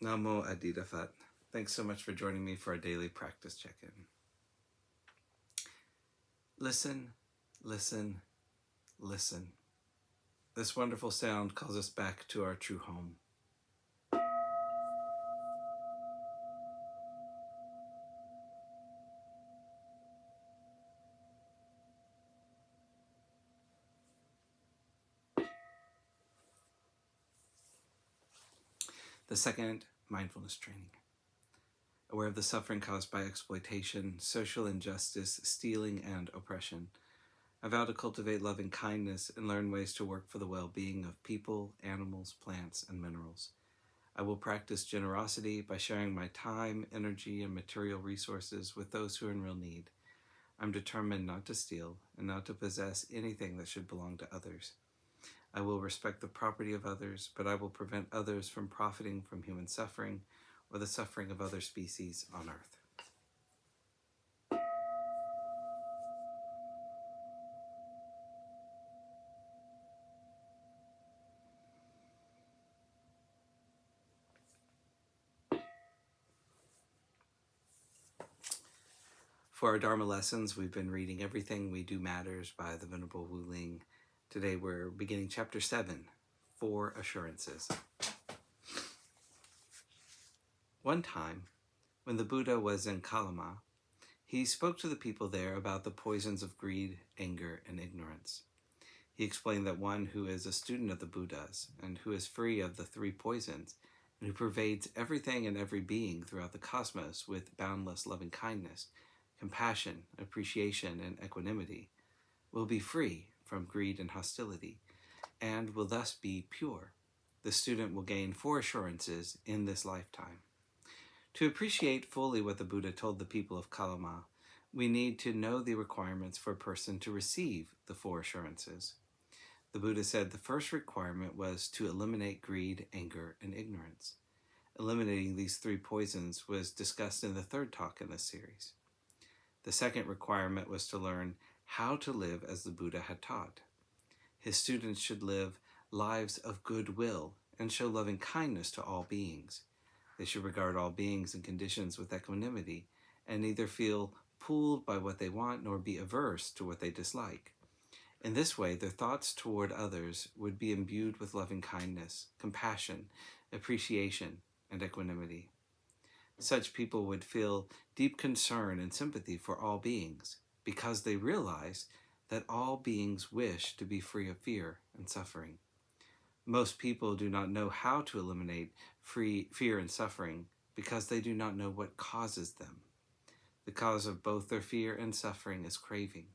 Namo Adida Phat. Thanks so much for joining me for our daily practice check-in. Listen, listen, listen. This wonderful sound calls us back to our true home. The second, mindfulness training. Aware of the suffering caused by exploitation, social injustice, stealing, and oppression, I vow to cultivate loving kindness and learn ways to work for the well-being of people, animals, plants, and minerals. I will practice generosity by sharing my time, energy, and material resources with those who are in real need. I'm determined not to steal and not to possess anything that should belong to others. I will respect the property of others, but I will prevent others from profiting from human suffering or the suffering of other species on Earth. For our Dharma lessons, we've been reading Everything We Do Matters by the Venerable Wuling. Today we're beginning Chapter 7, 4 Assurances. One time, when the Buddha was in Kalama, he spoke to the people there about the poisons of greed, anger, and ignorance. He explained that one who is a student of the Buddhas and who is free of the three poisons and who pervades everything and every being throughout the cosmos with boundless loving kindness, compassion, appreciation, and equanimity will be free from greed and hostility and will thus be pure. The student will gain 4 assurances in this lifetime. To appreciate fully what the Buddha told the people of Kalama, we need to know the requirements for a person to receive the 4 assurances. The Buddha said the first requirement was to eliminate greed, anger, and ignorance. Eliminating these 3 poisons was discussed in the 3rd talk in this series. The second requirement was to learn how to live as the Buddha had taught. His students should live lives of goodwill and show loving kindness to all beings. They should regard all beings and conditions with equanimity and neither feel pulled by what they want nor be averse to what they dislike. In this way, their thoughts toward others would be imbued with loving kindness, compassion, appreciation, and equanimity. Such people would feel deep concern and sympathy for all beings because they realize that all beings wish to be free of fear and suffering. Most people do not know how to eliminate fear and suffering because they do not know what causes them. The cause of both their fear and suffering is craving.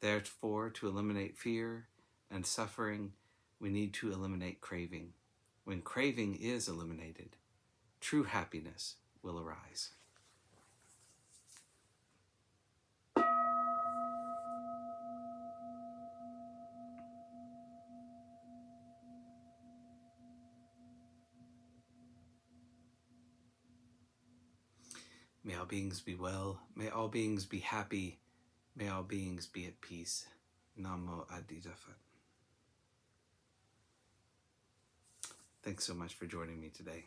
Therefore, to eliminate fear and suffering, we need to eliminate craving. When craving is eliminated, true happiness will arise. May all beings be well. May all beings be happy. May all beings be at peace. Namo Adida Phat. Thanks so much for joining me today.